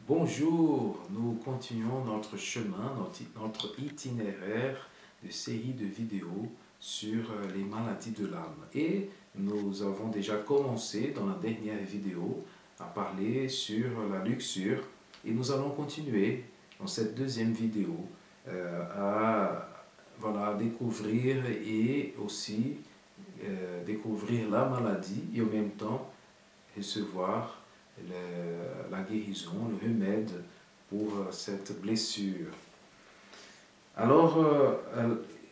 Bonjour, nous continuons notre chemin, notre itinéraire de série de vidéos sur les maladies de l'âme. Et nous avons déjà commencé dans la dernière vidéo à parler sur la luxure et nous allons continuer dans cette deuxième vidéo à découvrir et aussi découvrir la maladie et en même temps recevoir la guérison, le remède pour cette blessure. Alors,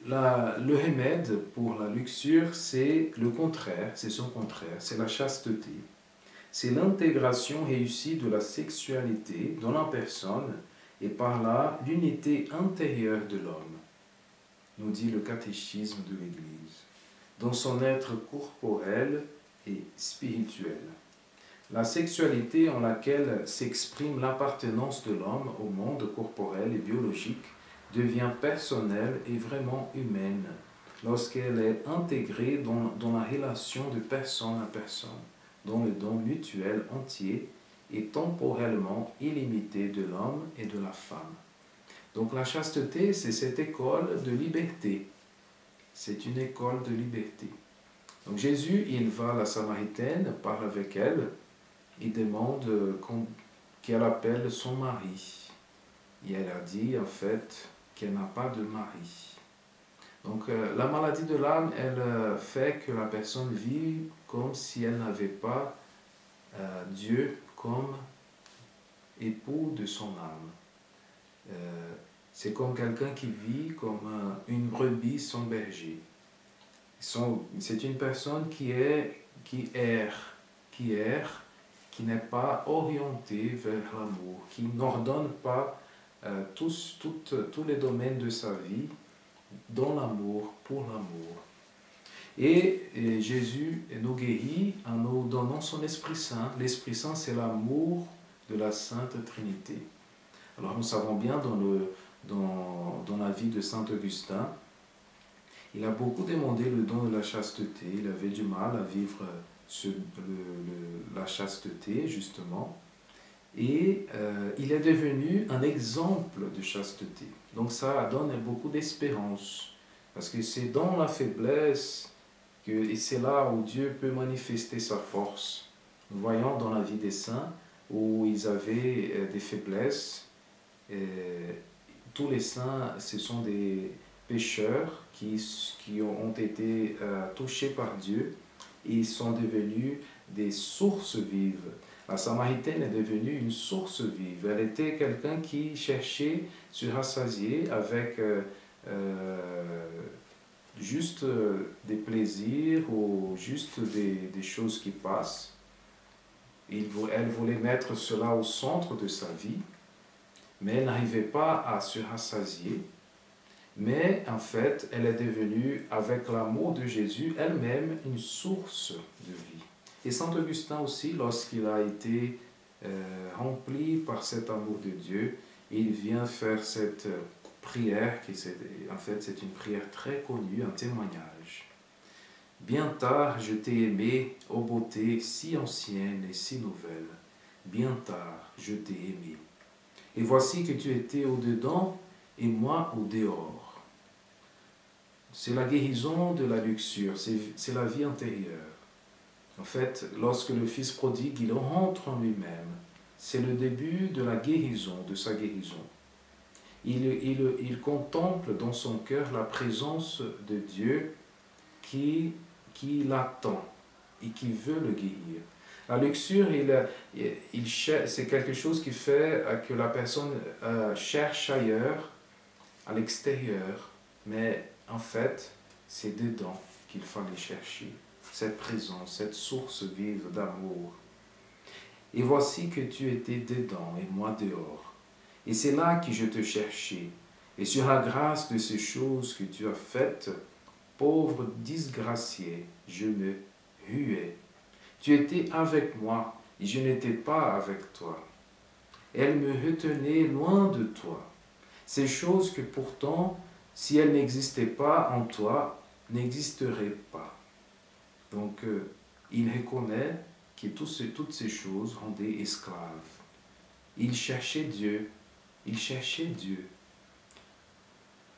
le remède pour la luxure, c'est le contraire, c'est son contraire, c'est la chasteté. C'est l'intégration réussie de la sexualité dans la personne et par là l'unité intérieure de l'homme, nous dit le catéchisme de l'Église, dans son être corporel et spirituel. La sexualité en laquelle s'exprime l'appartenance de l'homme au monde corporel et biologique devient personnelle et vraiment humaine lorsqu'elle est intégrée dans la relation de personne à personne, dans le don mutuel entier et temporellement illimité de l'homme et de la femme. Donc la chasteté, c'est cette école de liberté. C'est une école de liberté. Donc Jésus, il va à la Samaritaine, parle avec elle, il demande qu'elle appelle son mari. Et elle a dit en fait qu'elle n'a pas de mari. Donc la maladie de l'âme, elle fait que la personne vit comme si elle n'avait pas Dieu comme époux de son âme. C'est comme quelqu'un qui vit comme une brebis sans berger. C'est une personne qui erre, qui n'est pas orientée vers l'amour, qui n'ordonne pas tous les domaines de sa vie dans l'amour, pour l'amour. Et Jésus nous guérit en nous donnant son Esprit Saint. L'Esprit Saint, c'est l'amour de la Sainte Trinité. Alors nous savons bien dans la vie de Saint Augustin, il a beaucoup demandé le don de la chasteté, il avait du mal à vivre la chasteté, justement, et il est devenu un exemple de chasteté. Donc ça donne beaucoup d'espérance, parce que c'est dans la faiblesse, et c'est là où Dieu peut manifester sa force. Nous voyons dans la vie des saints, où ils avaient des faiblesses, tous les saints, ce sont des pécheurs qui ont été touchés par Dieu et ils sont devenus des sources vives. La Samaritaine est devenue une source vive. Elle était quelqu'un qui cherchait se rassasier avec juste des plaisirs ou juste des choses qui passent. Elle voulait mettre cela au centre de sa vie, mais elle n'arrivait pas à se rassasier. Mais en fait, elle est devenue, avec l'amour de Jésus, elle-même une source de vie. Et Saint Augustin aussi, lorsqu'il a été rempli par cet amour de Dieu, il vient faire cette prière, en fait c'est une prière très connue, un témoignage. Bien tard je t'ai aimé, ô beauté si ancienne et si nouvelle. Bien tard je t'ai aimé. Et voici que tu étais au-dedans et moi au dehors. C'est la guérison de la luxure, c'est la vie intérieure. En fait, lorsque le Fils prodigue, il rentre en lui-même. C'est le début de la guérison, de sa guérison. Il contemple dans son cœur la présence de Dieu qui l'attend et qui veut le guérir. La luxure, c'est quelque chose qui fait que la personne cherche ailleurs, à l'extérieur, mais en fait, c'est dedans qu'il fallait chercher cette présence, cette source vive d'amour. Et voici que tu étais dedans et moi dehors. Et c'est là que je te cherchais. Et sur la grâce de ces choses que tu as faites, pauvre disgracié, je me huais. Tu étais avec moi et je n'étais pas avec toi. Elle me retenait loin de toi. Ces choses que pourtant, si elles n'existaient pas en toi, n'existeraient pas. Donc, il reconnaît que toutes ces choses rendaient esclaves. Il cherchait Dieu. Il cherchait Dieu.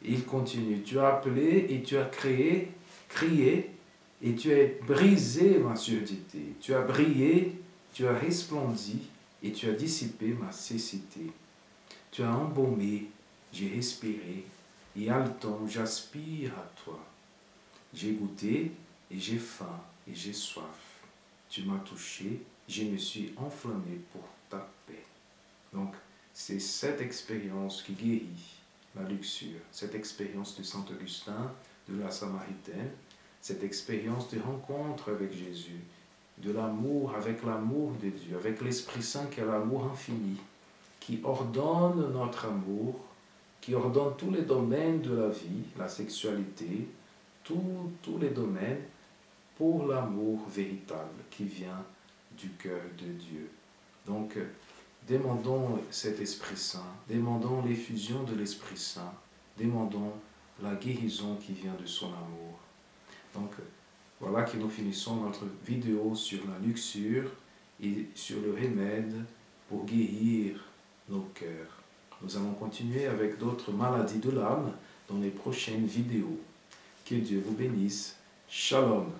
Il continue. Tu as appelé et tu as crié, et tu as brisé ma surdité. Tu as brillé, tu as resplendi et tu as dissipé ma cécité. Tu as embaumé, j'ai respiré, et haletant, j'aspire à toi. J'ai goûté et j'ai faim et j'ai soif. Tu m'as touché, je me suis enflammé pour ta paix. Donc, c'est cette expérience qui guérit la luxure, cette expérience de Saint Augustin, de la Samaritaine, cette expérience de rencontre avec Jésus, de l'amour, avec l'amour de Dieu, avec l'Esprit Saint qui est l'amour infini, qui ordonne notre amour, qui ordonne tous les domaines de la vie, la sexualité, tous les domaines pour l'amour véritable qui vient du cœur de Dieu. Donc, demandons cet Esprit Saint, demandons l'effusion de l'Esprit Saint, demandons la guérison qui vient de son amour. Donc, voilà que nous finissons notre vidéo sur la luxure et sur le remède pour guérir nos cœurs. Nous allons continuer avec d'autres maladies de l'âme dans les prochaines vidéos. Que Dieu vous bénisse. Shalom.